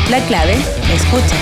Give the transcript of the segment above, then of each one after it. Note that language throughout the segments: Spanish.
La clave, escucha.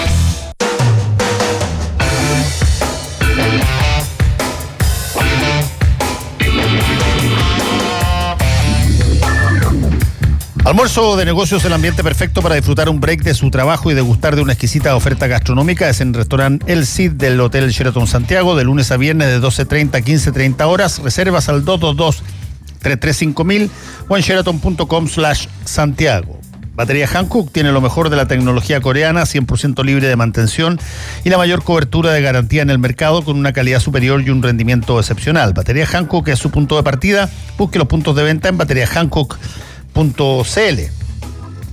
Almuerzo de negocios, el ambiente perfecto para disfrutar un break de su trabajo y degustar de una exquisita oferta gastronómica es en el restaurante El Cid del Hotel Sheraton Santiago, de lunes a viernes de 12:30 a 15:30 horas. Reservas al 222-335.000 o en sheraton.com/Santiago. Batería Hankook tiene lo mejor de la tecnología coreana, 100% libre de mantención y la mayor cobertura de garantía en el mercado, con una calidad superior y un rendimiento excepcional. Batería Hankook es su punto de partida. Busque los puntos de venta en bateriahankook.cl.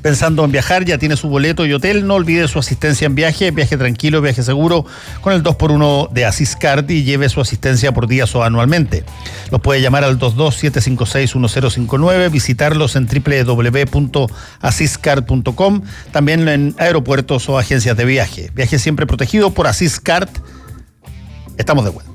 Pensando en viajar, ya tiene su boleto y hotel. No olvide su asistencia en viaje tranquilo, viaje seguro con el 2x1 de Asiscard y lleve su asistencia por días o anualmente. Los puede llamar al 22-756-1059, visitarlos en www.asiscard.com, también en aeropuertos o agencias de viaje. Viaje siempre protegido por Asiscard. Estamos de vuelta.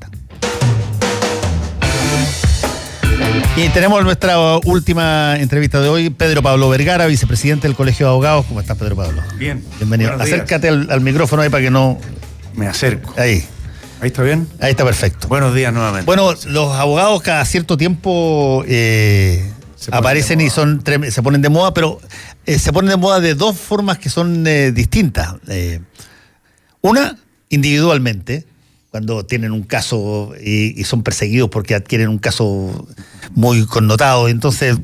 Y tenemos nuestra última entrevista de hoy, Pedro Pablo Vergara, vicepresidente del Colegio de Abogados. ¿Cómo estás, Pedro Pablo? Bien. Bienvenido. Acércate al micrófono ahí para que no... Me acerco. Ahí. ¿Ahí está bien? Ahí está perfecto. Buenos días nuevamente. Bueno, los abogados cada cierto tiempo aparecen y se ponen de moda, pero se ponen de moda de dos formas que son distintas. Una, individualmente, cuando tienen un caso y son perseguidos porque adquieren un caso muy connotado, entonces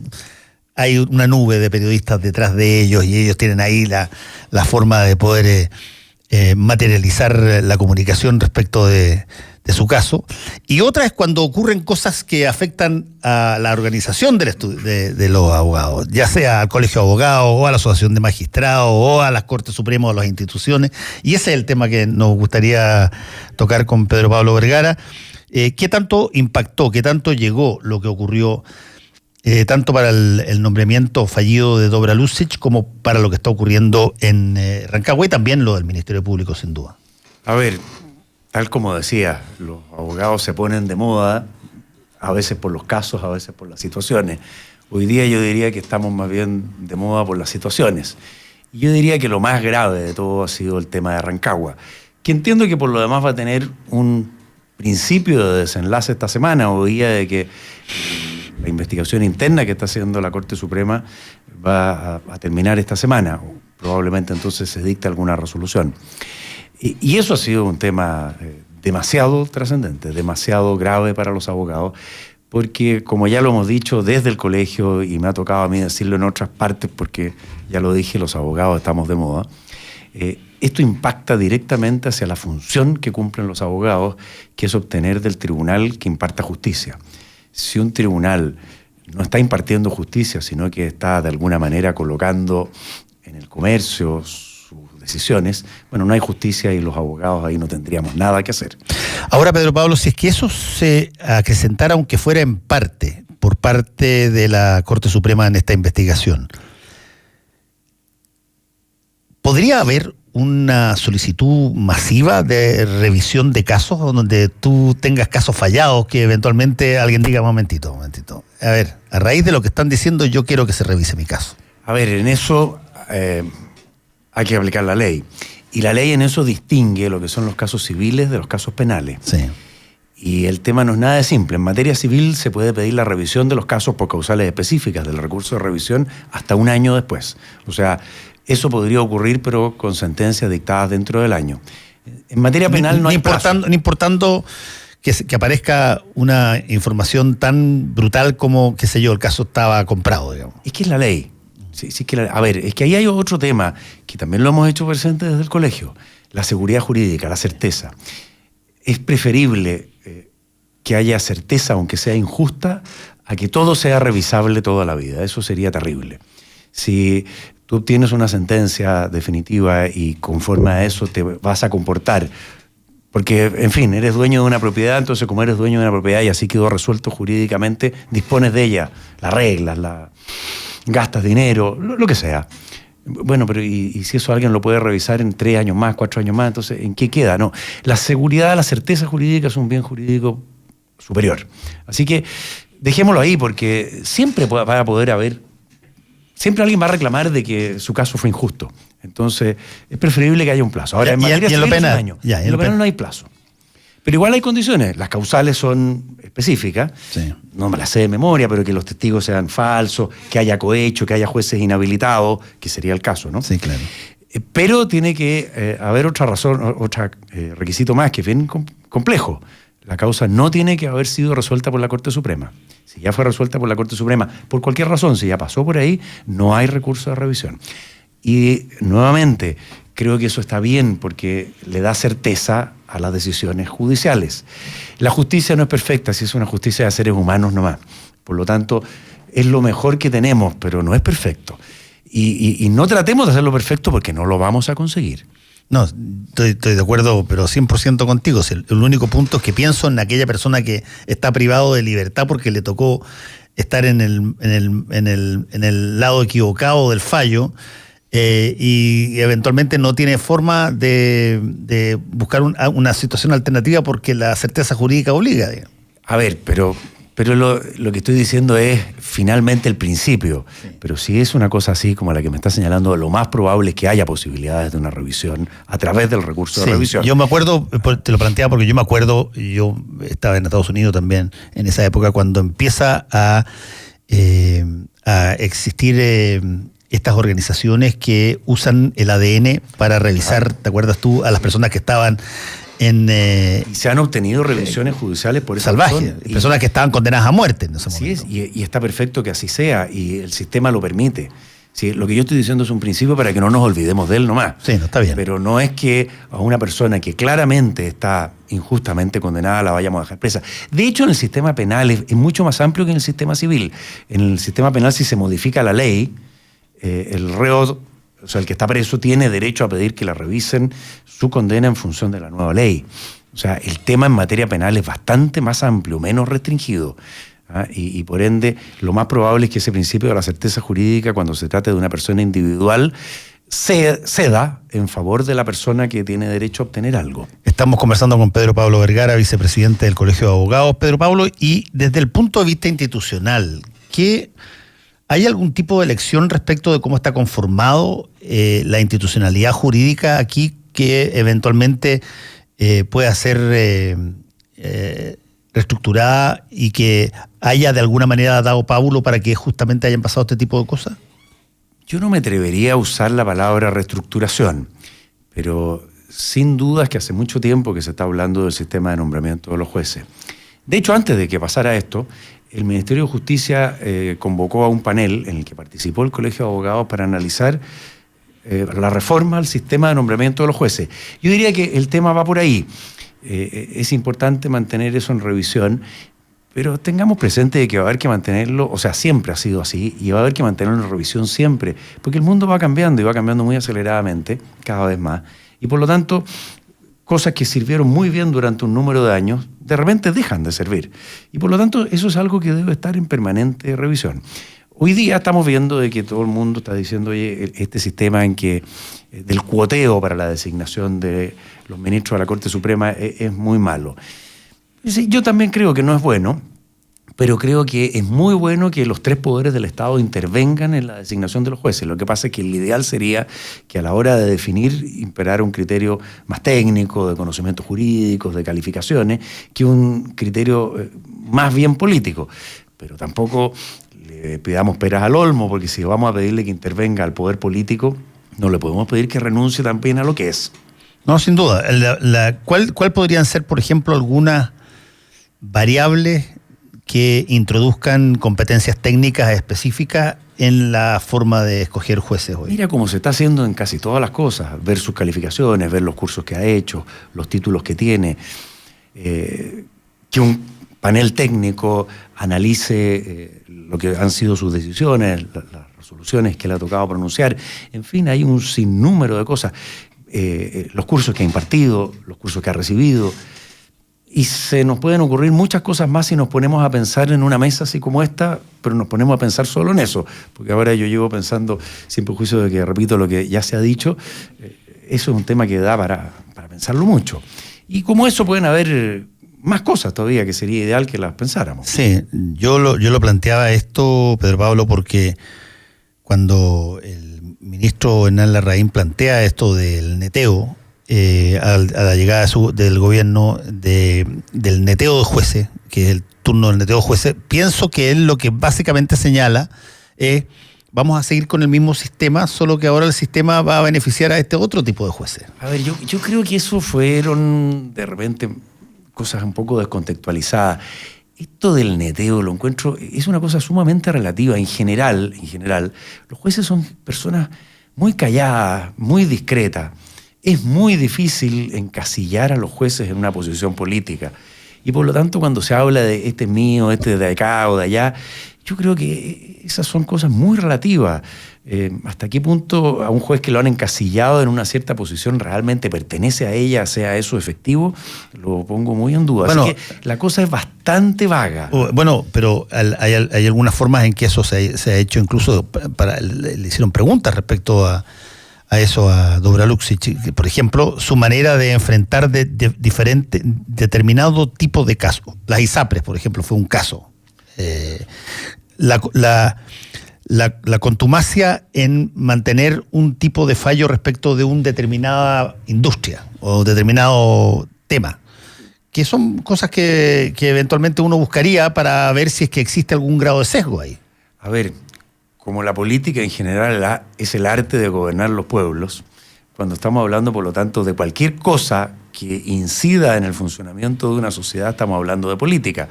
hay una nube de periodistas detrás de ellos y ellos tienen ahí la forma de poder materializar la comunicación respecto de su caso. Y otra es cuando ocurren cosas que afectan a la organización de los abogados, ya sea al Colegio de Abogados o a la Asociación de Magistrados o a las Cortes Supremas o a las instituciones. Y ese es el tema que nos gustaría tocar con Pedro Pablo Vergara. ¿Qué tanto impactó, qué tanto llegó lo que ocurrió tanto para el nombramiento fallido de Dobra Lucic como para lo que está ocurriendo en Rancagua y también lo del Ministerio Público, sin duda? A ver, tal como decía, los abogados se ponen de moda, a veces por los casos, a veces por las situaciones. Hoy día yo diría que estamos más bien de moda por las situaciones. Y yo diría que lo más grave de todo ha sido el tema de Rancagua, que entiendo que por lo demás va a tener un principio de desenlace esta semana, o día de que la investigación interna que está haciendo la Corte Suprema va a terminar esta semana. Probablemente entonces se dicte alguna resolución. Y eso ha sido un tema demasiado trascendente, demasiado grave para los abogados, porque como ya lo hemos dicho desde el colegio, y me ha tocado a mí decirlo en otras partes porque ya lo dije, los abogados estamos de moda, esto impacta directamente hacia la función que cumplen los abogados, que es obtener del tribunal que imparta justicia. Si un tribunal no está impartiendo justicia, sino que está de alguna manera colocando en el comercio sus decisiones, bueno, no hay justicia y los abogados ahí no tendríamos nada que hacer. Ahora, Pedro Pablo, si es que eso se acrecentara, aunque fuera en parte, por parte de la Corte Suprema en esta investigación, ¿podría haber una solicitud masiva de revisión de casos donde tú tengas casos fallados que eventualmente alguien diga, momentito, a ver, a raíz de lo que están diciendo yo quiero que se revise mi caso? A ver, en eso hay que aplicar la ley. Y la ley en eso distingue lo que son los casos civiles de los casos penales. Sí. Y el tema no es nada de simple. En materia civil se puede pedir la revisión de los casos por causales específicas del recurso de revisión hasta un año después. O sea, eso podría ocurrir, pero con sentencias dictadas dentro del año. En materia penal no hay plazo. No importando que aparezca una información tan brutal como, qué sé yo, el caso estaba comprado, digamos. Es que es la ley. A ver, es que ahí hay otro tema que también lo hemos hecho presente desde el colegio. La seguridad jurídica, la certeza. Es preferible que haya certeza, aunque sea injusta, a que todo sea revisable toda la vida. Eso sería terrible. Si tú obtienes una sentencia definitiva y conforme a eso te vas a comportar, porque, en fin, eres dueño de una propiedad, entonces como eres dueño de una propiedad y así quedó resuelto jurídicamente, dispones de ella, las reglas, gastas dinero, lo que sea. Bueno, pero ¿y si eso alguien lo puede revisar en 3 años más, 4 años más? Entonces, ¿en qué queda? No, la seguridad, la certeza jurídica es un bien jurídico superior. Así que dejémoslo ahí, porque siempre va a poder haber, siempre alguien va a reclamar de que su caso fue injusto. Entonces, es preferible que haya un plazo. Ahora, en materia en lo civil es un penal, año. en En lo lo penal no hay plazo. Pero igual hay condiciones. Las causales son específicas. Sí. No me las sé de memoria, pero que los testigos sean falsos, que haya cohecho, que haya jueces inhabilitados, que sería el caso, ¿no? Sí, claro. Pero tiene que haber otra razón, otro requisito más, que es bien complejo. La causa no tiene que haber sido resuelta por la Corte Suprema. Si ya fue resuelta por la Corte Suprema, por cualquier razón, si ya pasó por ahí, no hay recurso de revisión. Y nuevamente, creo que eso está bien porque le da certeza a las decisiones judiciales. La justicia no es perfecta, si es una justicia de seres humanos nomás. Por lo tanto, es lo mejor que tenemos, pero no es perfecto. Y no tratemos de hacerlo perfecto porque no lo vamos a conseguir. No, estoy de acuerdo, pero 100% contigo. El único punto es que pienso en aquella persona que está privado de libertad porque le tocó estar en el lado equivocado del fallo, y eventualmente no tiene forma de buscar una situación alternativa porque la certeza jurídica obliga, digamos. A ver, pero lo que estoy diciendo es finalmente el principio. Sí. Pero si es una cosa así como la que me está señalando, lo más probable es que haya posibilidades de una revisión a través del recurso de revisión. Yo me acuerdo, te lo planteaba porque yo me acuerdo, yo estaba en Estados Unidos también en esa época, cuando empieza a existir estas organizaciones que usan el ADN para revisar, ¿te acuerdas tú?, a las personas que estaban y se han obtenido revisiones judiciales por esa salvajes, personas que estaban condenadas a muerte en ese así momento. Es, y está perfecto que así sea, y el sistema lo permite. Sí, lo que yo estoy diciendo es un principio para que no nos olvidemos de él nomás. Sí, no está bien. Pero no es que a una persona que claramente está injustamente condenada la vayamos a dejar presa. De hecho, en el sistema penal es mucho más amplio que en el sistema civil. En el sistema penal, si se modifica la ley, el reo, o sea, el que está preso, tiene derecho a pedir que la revisen su condena en función de la nueva ley. O sea, el tema en materia penal es bastante más amplio, menos restringido. Y por ende, lo más probable es que ese principio de la certeza jurídica, cuando se trate de una persona individual, ceda en favor de la persona que tiene derecho a obtener algo. Estamos conversando con Pedro Pablo Vergara, vicepresidente del Colegio de Abogados. Pedro Pablo, y desde el punto de vista institucional, ¿hay algún tipo de elección respecto de cómo está conformado la institucionalidad jurídica aquí que eventualmente pueda ser reestructurada y que haya de alguna manera dado pábulo para que justamente hayan pasado este tipo de cosas? Yo no me atrevería a usar la palabra reestructuración, pero sin duda es que hace mucho tiempo que se está hablando del sistema de nombramiento de los jueces. De hecho, antes de que pasara esto, el Ministerio de Justicia convocó a un panel en el que participó el Colegio de Abogados para analizar la reforma al sistema de nombramiento de los jueces. Yo diría que el tema va por ahí. Es importante mantener eso en revisión, pero tengamos presente que va a haber que mantenerlo, o sea, siempre ha sido así, y va a haber que mantenerlo en revisión siempre, porque el mundo va cambiando y va cambiando muy aceleradamente, cada vez más, y por lo tanto, cosas que sirvieron muy bien durante un número de años, de repente dejan de servir, y por lo tanto, eso es algo que debe estar en permanente revisión. Hoy día estamos viendo de que todo el mundo está diciendo, oye, este sistema en que del cuoteo para la designación de los ministros de la Corte Suprema es muy malo. Yo también creo que no es bueno, pero creo que es muy bueno que los tres poderes del Estado intervengan en la designación de los jueces. Lo que pasa es que el ideal sería que a la hora de definir imperara un criterio más técnico, de conocimientos jurídicos, de calificaciones, que un criterio más bien político. Pero tampoco le pidamos peras al olmo, porque si vamos a pedirle que intervenga al poder político, no le podemos pedir que renuncie también a lo que es. No, sin duda. ¿Cuál podrían ser, por ejemplo, algunas variables que introduzcan competencias técnicas específicas en la forma de escoger jueces hoy? Mira cómo se está haciendo en casi todas las cosas, ver sus calificaciones, ver los cursos que ha hecho, los títulos que tiene, que un panel técnico analice lo que han sido sus decisiones, las resoluciones que le ha tocado pronunciar, en fin, hay un sinnúmero de cosas, los cursos que ha impartido, los cursos que ha recibido. Y se nos pueden ocurrir muchas cosas más si nos ponemos a pensar en una mesa así como esta, pero nos ponemos a pensar solo en eso. Porque ahora yo llevo pensando, siempre en juicio de que repito lo que ya se ha dicho, eso es un tema que da para pensarlo mucho. Y como eso pueden haber más cosas todavía que sería ideal que las pensáramos. Sí, yo lo planteaba esto, Pedro Pablo, porque cuando el ministro Hernán Larraín plantea esto del neteo, a la llegada del gobierno del neteo de jueces, que es el turno del neteo de jueces, pienso que él lo que básicamente señala es: vamos a seguir con el mismo sistema, solo que ahora el sistema va a beneficiar a este otro tipo de jueces. A ver, yo creo que eso fueron de repente cosas un poco descontextualizadas. Esto del neteo lo encuentro, es una cosa sumamente relativa. En general, los jueces son personas muy calladas, muy discretas. Es muy difícil encasillar a los jueces en una posición política. Y por lo tanto, cuando se habla de este es mío, este de acá o de allá, yo creo que esas son cosas muy relativas. ¿Hasta qué punto a un juez que lo han encasillado en una cierta posición realmente pertenece a ella, sea eso efectivo? Lo pongo muy en duda. Bueno, así que la cosa es bastante vaga. Bueno, pero hay algunas formas en que eso se ha hecho, incluso le hicieron preguntas respecto a eso a Dobra Luksic. Por ejemplo, su manera de enfrentar determinado tipo de casos. Las ISAPRES, por ejemplo, fue un caso. La contumacia en mantener un tipo de fallo respecto de una determinada industria o determinado tema, que son cosas que eventualmente uno buscaría para ver si es que existe algún grado de sesgo ahí. A ver, como la política en general es el arte de gobernar los pueblos, cuando estamos hablando, por lo tanto, de cualquier cosa que incida en el funcionamiento de una sociedad, estamos hablando de política.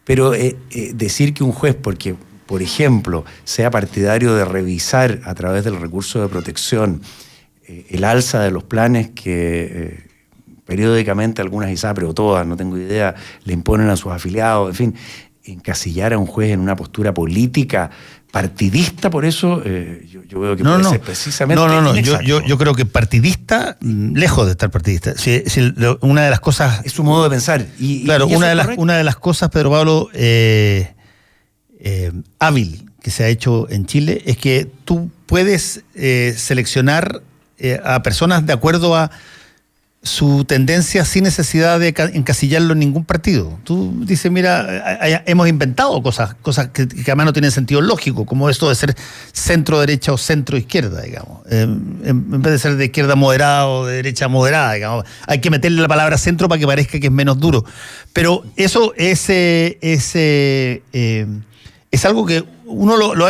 Pero decir que un juez, porque, por ejemplo, sea partidario de revisar a través del recurso de protección el alza de los planes que periódicamente algunas ISAPRES o todas, no tengo idea, le imponen a sus afiliados, en fin, encasillar a un juez en una postura política partidista, por eso yo veo que puede ser precisamente yo creo que partidista, lejos de estar partidista. Una de las cosas... Es su modo de pensar. Claro, una de las cosas, Pedro Pablo, hábil que se ha hecho en Chile es que tú puedes seleccionar a personas de acuerdo a su tendencia sin necesidad de encasillarlo en ningún partido. Tú dices, mira, hemos inventado cosas que además no tienen sentido lógico, como esto de ser centro-derecha o centro-izquierda, digamos. En vez de ser de izquierda moderada o de derecha moderada, digamos. Hay que meterle la palabra centro para que parezca que es menos duro. Pero eso es algo que uno lo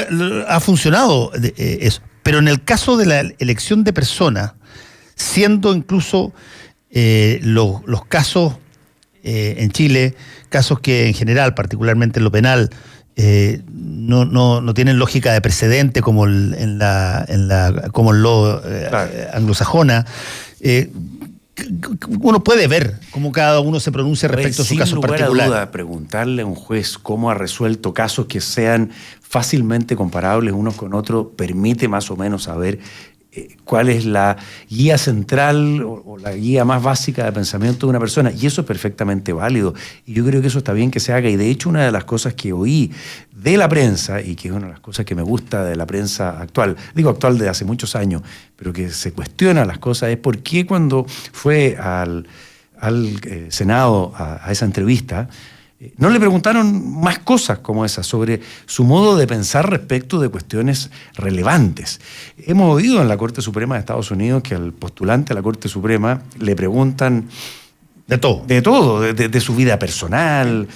ha funcionado, eso. Pero en el caso de la elección de personas, siendo incluso los casos en Chile, casos que en general, particularmente en lo penal, no tienen lógica de precedente como en lo anglosajona, uno puede ver cómo cada uno se pronuncia respecto a su caso particular. Sin lugar a duda, preguntarle a un juez cómo ha resuelto casos que sean fácilmente comparables unos con otros permite más o menos saber cuál es la guía central o la guía más básica de pensamiento de una persona, y eso es perfectamente válido, y yo creo que eso está bien que se haga. Y de hecho, una de las cosas que oí de la prensa, y que es una de las cosas que me gusta de la prensa actual, digo actual de hace muchos años, pero que se cuestiona las cosas, es por qué cuando fue al Senado a esa entrevista, no le preguntaron más cosas como esas sobre su modo de pensar respecto de cuestiones relevantes. Hemos oído en la Corte Suprema de Estados Unidos que al postulante a la Corte Suprema le preguntan de todo, de su vida personal.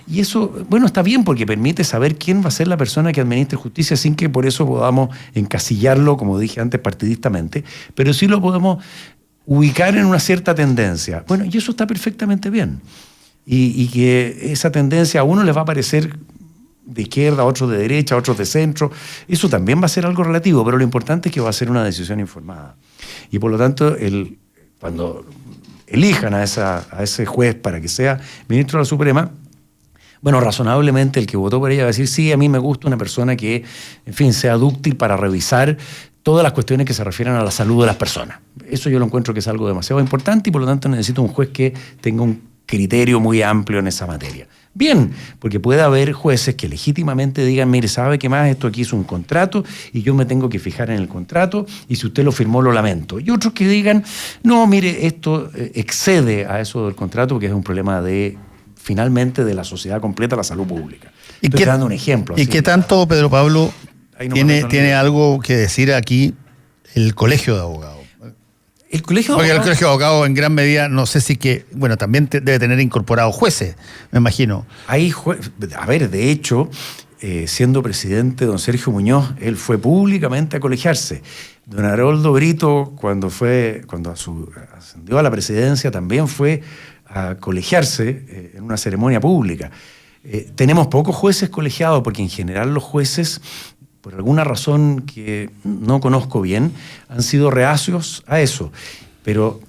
Y eso, bueno, está bien porque permite saber quién va a ser la persona que administre justicia sin que por eso podamos encasillarlo, como dije antes, partidistamente, pero sí lo podemos ubicar en una cierta tendencia. Bueno, y eso está perfectamente bien. Y que esa tendencia a uno les va a parecer de izquierda, a otros de derecha, a otros de centro, eso también va a ser algo relativo, pero lo importante es que va a ser una decisión informada. Y por lo tanto, cuando elijan a ese juez para que sea ministro de la Suprema, bueno, razonablemente el que votó por ella va a decir, sí, a mí me gusta una persona que, en fin, sea dúctil para revisar todas las cuestiones que se refieren a la salud de las personas. Eso yo lo encuentro que es algo demasiado importante y por lo tanto necesito un juez que tenga un criterio muy amplio en esa materia. Bien, porque puede haber jueces que legítimamente digan, mire, ¿sabe qué más? Esto aquí es un contrato y yo me tengo que fijar en el contrato y si usted lo firmó lo lamento. Y otros que digan, no, mire, esto excede a eso del contrato porque es un problema finalmente de la sociedad completa, la salud pública. Estoy dando un ejemplo. ¿Y qué tanto, Pedro Pablo, ahí no ¿Tiene algo que decir aquí el Colegio de Abogados? El Colegio de Porque Abogados... el Colegio de Abogados en gran medida, no sé si que, bueno, también debe tener incorporados jueces, me imagino. A ver, de hecho, siendo presidente don Sergio Muñoz, él fue públicamente a colegiarse. Don Haroldo Brito, cuando ascendió a la presidencia, también fue a colegiarse en una ceremonia pública. Tenemos pocos jueces colegiados, porque en general los jueces, por alguna razón que no conozco bien, han sido reacios a eso. Pero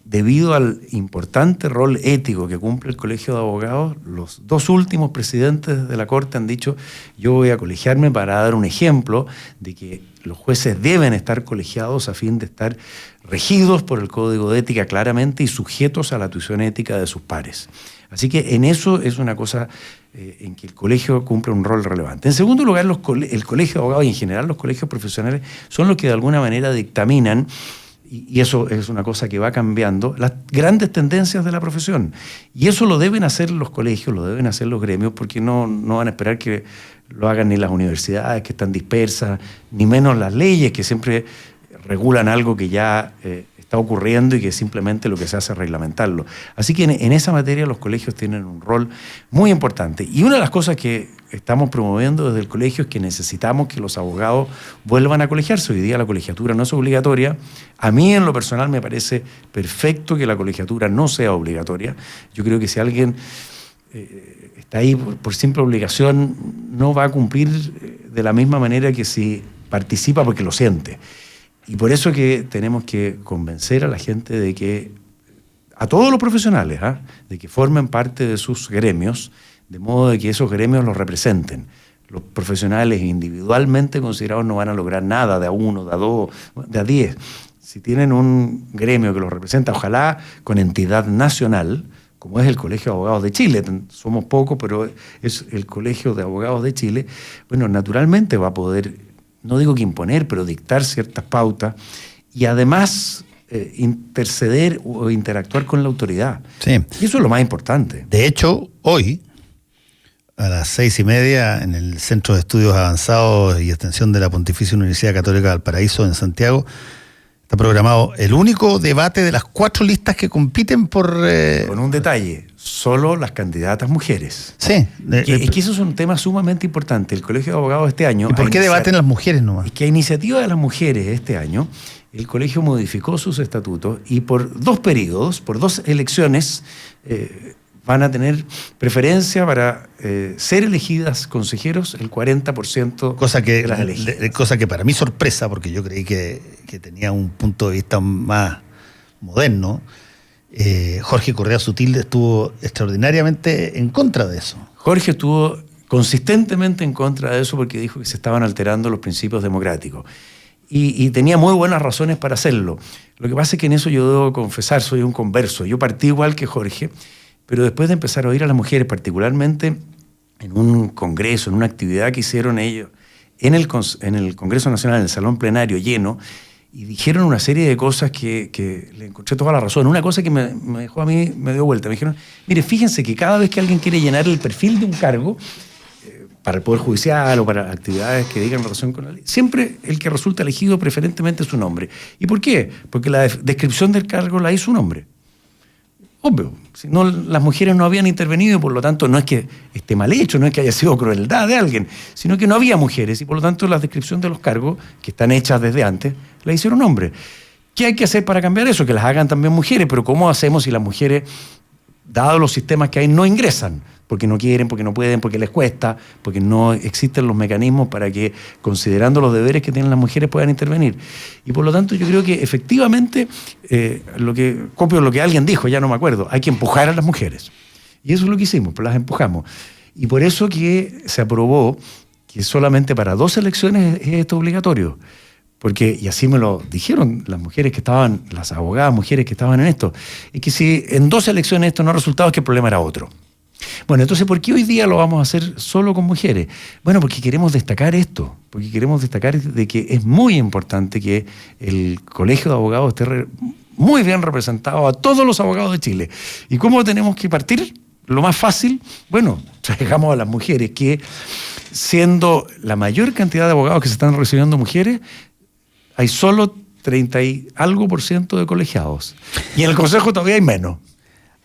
debido al importante rol ético que cumple el Colegio de Abogados, los dos últimos presidentes de la Corte han dicho: yo voy a colegiarme para dar un ejemplo de que los jueces deben estar colegiados a fin de estar regidos por el Código de Ética claramente y sujetos a la tuición ética de sus pares. Así que en eso es una cosa en que el colegio cumple un rol relevante. En segundo lugar, el Colegio de Abogados y en general los colegios profesionales son los que de alguna manera dictaminan, y eso es una cosa que va cambiando, las grandes tendencias de la profesión. Y eso lo deben hacer los colegios, lo deben hacer los gremios, porque no van a esperar que lo hagan ni las universidades, que están dispersas, ni menos las leyes, que siempre regulan algo que ya está ocurriendo y que simplemente lo que se hace es reglamentarlo. Así que en esa materia los colegios tienen un rol muy importante. Y una de las cosas que estamos promoviendo desde el colegio es que necesitamos que los abogados vuelvan a colegiarse. Hoy día la colegiatura no es obligatoria. A mí, en lo personal, me parece perfecto que la colegiatura no sea obligatoria. Yo creo que si alguien está ahí por simple obligación, no va a cumplir de la misma manera que si participa porque lo siente. Y por eso que tenemos que convencer a la gente de que, a todos los profesionales, de que formen parte de sus gremios, de modo de que esos gremios los representen. Los profesionales individualmente considerados no van a lograr nada de a 1, de a 2, de a 10. Si tienen un gremio que los representa, ojalá con entidad nacional, como es el Colegio de Abogados de Chile, somos pocos, pero es el Colegio de Abogados de Chile, bueno, naturalmente va a poder, no digo que imponer, pero dictar ciertas pautas y además interceder o interactuar con la autoridad. Sí. Y eso es lo más importante. De hecho, hoy, a las 6:30, en el Centro de Estudios Avanzados y Extensión de la Pontificia Universidad Católica de Valparaíso, en Santiago, está programado el único debate de las 4 listas que compiten por... Con un detalle, solo las candidatas mujeres. Sí. Es que eso es un tema sumamente importante. El Colegio de Abogados este año... ¿Y por qué debaten las mujeres nomás? Es que a iniciativa de las mujeres este año, el colegio modificó sus estatutos y por 2 periodos, por 2 elecciones, van a tener preferencia para ser elegidas consejeros el 40% de las elegidas. Cosa que para mí sorpresa, porque yo creí que tenía un punto de vista más moderno. Jorge Correa Sutil estuvo extraordinariamente en contra de eso. Jorge estuvo consistentemente en contra de eso porque dijo que se estaban alterando los principios democráticos. Y tenía muy buenas razones para hacerlo. Lo que pasa es que en eso yo debo confesar, soy un converso. Yo partí igual que Jorge, pero después de empezar a oír a las mujeres, particularmente en un congreso, en una actividad que hicieron ellos, en el Congreso Nacional, en el Salón Plenario lleno, y dijeron una serie de cosas que le encontré toda la razón. Una cosa que me dejó a mí, me dio vuelta. Me dijeron, mire, fíjense que cada vez que alguien quiere llenar el perfil de un cargo, para el Poder Judicial o para actividades que digan relación con la ley, siempre el que resulta elegido preferentemente es su nombre. ¿Y por qué? Porque la descripción del cargo la hizo un hombre. Obvio, si no, las mujeres no habían intervenido y por lo tanto no es que esté mal hecho, no es que haya sido crueldad de alguien, sino que no había mujeres y por lo tanto la descripción de los cargos, que están hechas desde antes, la hicieron hombres. ¿Qué hay que hacer para cambiar eso? Que las hagan también mujeres, pero ¿cómo hacemos si las mujeres, dados los sistemas que hay, no ingresan? Porque no quieren, porque no pueden, porque les cuesta, porque no existen los mecanismos para que, considerando los deberes que tienen las mujeres, puedan intervenir. Y por lo tanto yo creo que efectivamente, copio lo que alguien dijo, ya no me acuerdo, hay que empujar a las mujeres. Y eso es lo que hicimos, pues las empujamos. Y por eso que se aprobó que solamente para 2 elecciones es esto obligatorio. Porque, y así me lo dijeron las mujeres que estaban, las abogadas mujeres que estaban en esto, es que si en 2 elecciones esto no ha resultado, es que el problema era otro. Bueno, entonces, ¿por qué hoy día lo vamos a hacer solo con mujeres? Bueno, porque queremos destacar esto, porque queremos destacar de que es muy importante que el Colegio de Abogados esté muy bien representado a todos los abogados de Chile. ¿Y cómo tenemos que partir? Lo más fácil, bueno, traigamos a las mujeres que siendo la mayor cantidad de abogados que se están recibiendo mujeres, hay solo 30 y algo % de colegiados. Y en el Consejo todavía hay menos.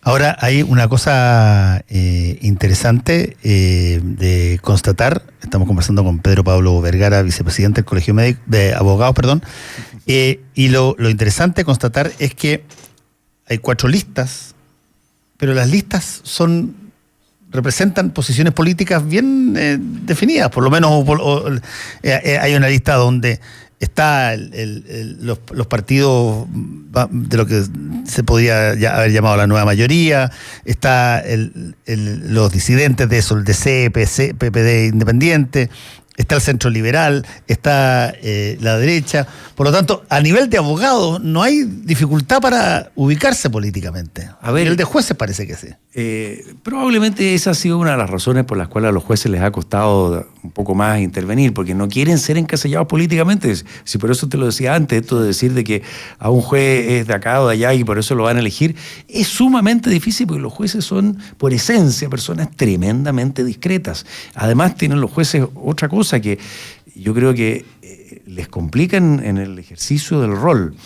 Ahora, hay una cosa interesante de constatar. Estamos conversando con Pedro Pablo Vergara, vicepresidente del Colegio de Abogados, perdón. Y lo interesante de constatar es que hay 4 listas, pero las listas representan posiciones políticas bien definidas. Por lo menos hay una lista donde está los partidos de lo que se podría haber llamado la nueva mayoría, está los disidentes de eso, el DC, PPD Independiente, está el centro liberal, está la derecha. Por lo tanto, a nivel de abogados no hay dificultad para ubicarse políticamente. A nivel de jueces parece que sí. Probablemente esa ha sido una de las razones por las cuales a los jueces les ha costado un poco más intervenir, porque no quieren ser encasillados políticamente. Si por eso te lo decía antes, esto de decir de que a un juez es de acá o de allá y por eso lo van a elegir, es sumamente difícil porque los jueces son, por esencia, personas tremendamente discretas. Además, tienen los jueces otra cosa que yo creo que les complica en el ejercicio del rol.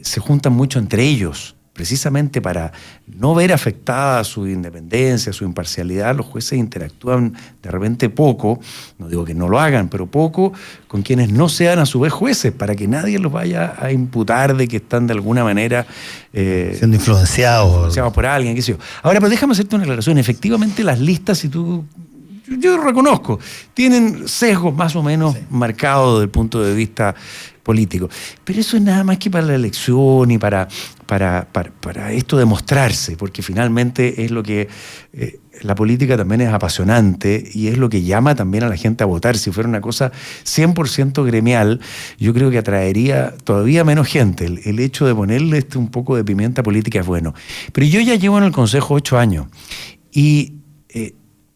Se juntan mucho entre ellos. Precisamente para no ver afectada su independencia, su imparcialidad, los jueces interactúan de repente poco, no digo que no lo hagan, pero poco con quienes no sean a su vez jueces, para que nadie los vaya a imputar de que están de alguna manera siendo influenciados por alguien, qué sé yo. Ahora, pero déjame hacerte una aclaración. Efectivamente, las listas, yo reconozco, tienen sesgos más o menos marcados desde el punto de vista político. Pero eso es nada más que para la elección y para esto de mostrarse, porque finalmente es lo que la política también es apasionante y es lo que llama también a la gente a votar. Si fuera una cosa 100% gremial, yo creo que atraería todavía menos gente. El hecho de ponerle un poco de pimienta política es bueno. Pero yo ya llevo en el Consejo 8 años y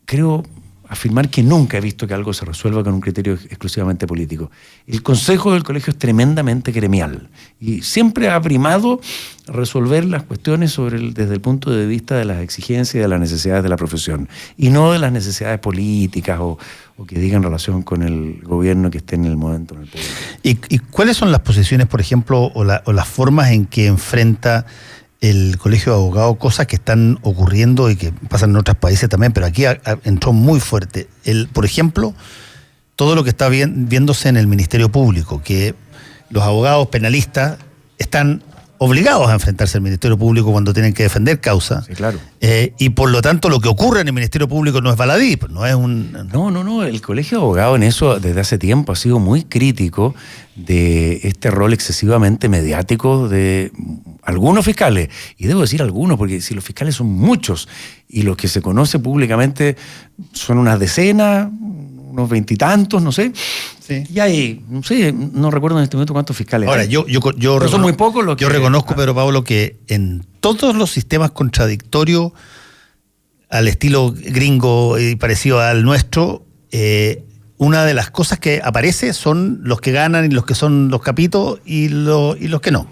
creo afirmar que nunca he visto que algo se resuelva con un criterio exclusivamente político. El Consejo del Colegio es tremendamente gremial y siempre ha primado resolver las cuestiones desde el punto de vista de las exigencias y de las necesidades de la profesión y no de las necesidades políticas o que digan relación con el gobierno que esté en el momento en el poder. ¿Y cuáles son las posiciones, por ejemplo, o las formas en que enfrenta el Colegio de Abogados, cosas que están ocurriendo y que pasan en otros países también, pero aquí entró muy fuerte? Por ejemplo, todo lo que está viéndose en el Ministerio Público, que los abogados penalistas están obligados a enfrentarse al Ministerio Público cuando tienen que defender causa. Sí, claro. Y por lo tanto lo que ocurre en el Ministerio Público no es baladí, no es un... No, el Colegio de Abogados en eso desde hace tiempo ha sido muy crítico de este rol excesivamente mediático de algunos fiscales, y debo decir algunos, porque si los fiscales son muchos, y los que se conoce públicamente son unas decenas, unos 20 y tantos, no sé. Sí. Y hay, no sé, no recuerdo en este momento cuántos fiscales Ahora, hay. yo son muy pocos los que... Yo reconozco, Pedro Pablo, que en todos los sistemas contradictorios al estilo gringo y parecido al nuestro, una de las cosas que aparece son los que ganan y los que son los capitos y los que no.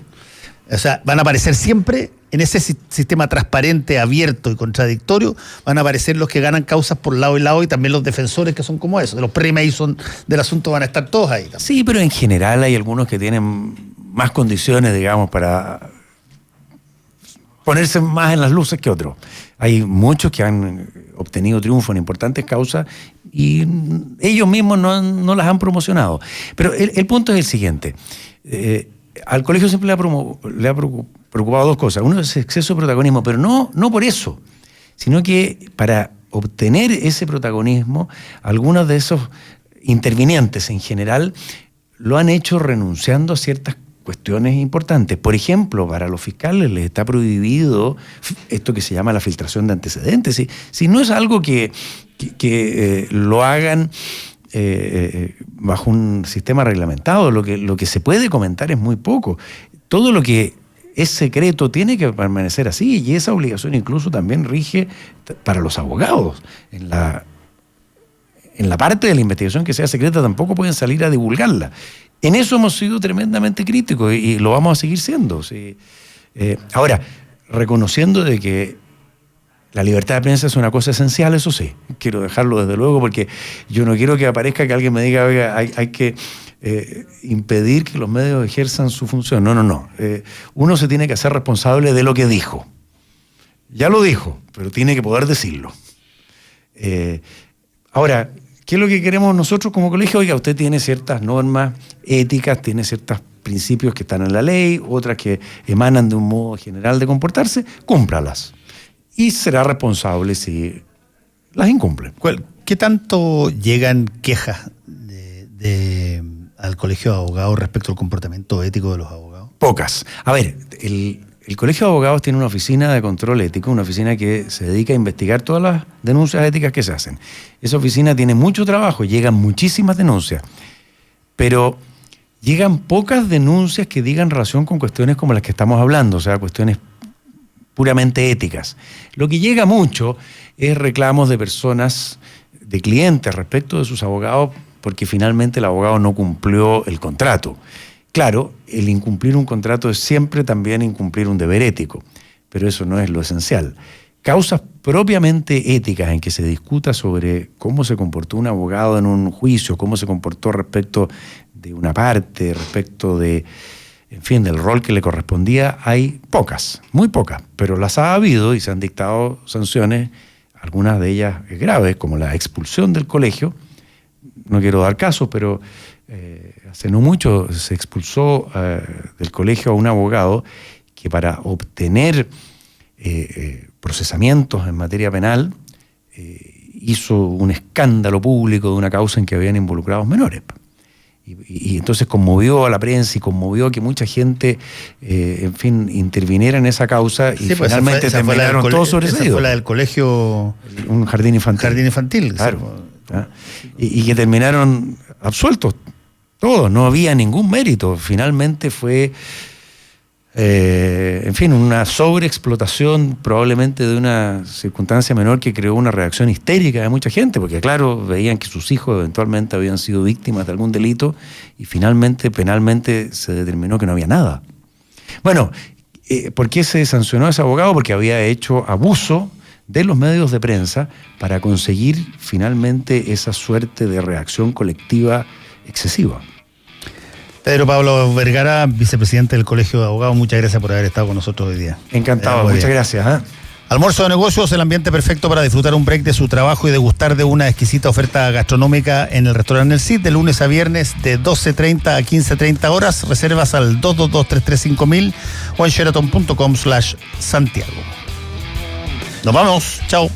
O sea, van a aparecer siempre en ese sistema transparente, abierto y contradictorio, van a aparecer los que ganan causas por lado y lado y también los defensores que son como eso. Los pre-Mason del asunto van a estar todos ahí también. Sí, pero en general hay algunos que tienen más condiciones, digamos, para ponerse más en las luces que otros. Hay muchos que han obtenido triunfo en importantes causas y ellos mismos no las han promocionado. Pero el punto es el siguiente. Al colegio siempre le ha preocupado dos cosas. Uno es exceso de protagonismo, pero no por eso, sino que para obtener ese protagonismo, algunos de esos intervinientes en general lo han hecho renunciando a ciertas cuestiones importantes. Por ejemplo, para los fiscales les está prohibido esto que se llama la filtración de antecedentes. Si no es algo que lo hagan bajo un sistema reglamentado, lo que se puede comentar es muy poco. Todo lo que es secreto tiene que permanecer así, y esa obligación incluso también rige para los abogados. En la parte de la investigación que sea secreta tampoco pueden salir a divulgarla. En eso hemos sido tremendamente críticos y lo vamos a seguir siendo. ¿Sí? Ahora, reconociendo de que La libertad de prensa es una cosa esencial, eso sí. Quiero dejarlo desde luego porque yo no quiero que aparezca que alguien me diga, oiga, hay que impedir que los medios ejerzan su función. No. Uno se tiene que hacer responsable de lo que dijo. Ya lo dijo, pero tiene que poder decirlo. Ahora, ¿qué es lo que queremos nosotros como colegio? Oiga, usted tiene ciertas normas éticas, tiene ciertos principios que están en la ley, otras que emanan de un modo general de comportarse, cúmpralas. Y será responsable si las incumple. ¿Qué tanto llegan quejas al Colegio de Abogados respecto al comportamiento ético de los abogados? Pocas. A ver, el Colegio de Abogados tiene una oficina de control ético, una oficina que se dedica a investigar todas las denuncias éticas que se hacen. Esa oficina tiene mucho trabajo, llegan muchísimas denuncias, pero llegan pocas denuncias que digan relación con cuestiones como las que estamos hablando, o sea, cuestiones puramente éticas. Lo que llega mucho es reclamos de personas, de clientes respecto de sus abogados, porque finalmente el abogado no cumplió el contrato. Claro, el incumplir un contrato es siempre también incumplir un deber ético, pero eso no es lo esencial. Causas propiamente éticas en que se discuta sobre cómo se comportó un abogado en un juicio, cómo se comportó respecto de una parte, respecto de, en fin, del rol que le correspondía, hay pocas, muy pocas, pero las ha habido y se han dictado sanciones, algunas de ellas graves, como la expulsión del colegio. No quiero dar casos, pero hace no mucho se expulsó del colegio a un abogado que para obtener procesamientos en materia penal hizo un escándalo público de una causa en que habían involucrados menores. Y entonces conmovió a la prensa y conmovió que mucha gente, en fin, interviniera en esa causa y sí, pues finalmente terminaron todos sobreseídos. Esa fue la del colegio... Un jardín infantil. Jardín infantil. Claro. Y que terminaron absueltos todos, no había ningún mérito. Finalmente fue, en fin, una sobreexplotación probablemente de una circunstancia menor que creó una reacción histérica de mucha gente, porque claro, veían que sus hijos eventualmente habían sido víctimas de algún delito y finalmente, penalmente, se determinó que no había nada. Bueno, ¿por qué se sancionó a ese abogado? Porque había hecho abuso de los medios de prensa para conseguir finalmente esa suerte de reacción colectiva excesiva. Pedro Pablo Vergara, vicepresidente del Colegio de Abogados, muchas gracias por haber estado con nosotros hoy día. Encantado, muchas gracias. Almuerzo de negocios, el ambiente perfecto para disfrutar un break de su trabajo y degustar de una exquisita oferta gastronómica en el restaurante El Cid, de lunes a viernes de 12:30 a 15:30 horas. Reservas al 222-335.000 o en sheraton.com/Santiago. Nos vamos, chao.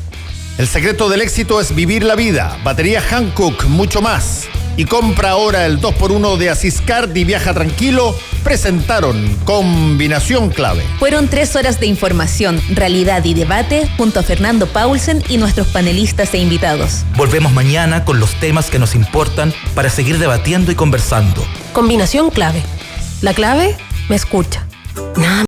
El secreto del éxito es vivir la vida. Batería Hankook, mucho más. Y compra ahora el 2x1 de Asiscard y viaja tranquilo. Presentaron Combinación Clave. Fueron 3 horas de información, realidad y debate junto a Fernando Paulsen y nuestros panelistas e invitados. Volvemos mañana con los temas que nos importan para seguir debatiendo y conversando. Combinación Clave. La clave me escucha. Nada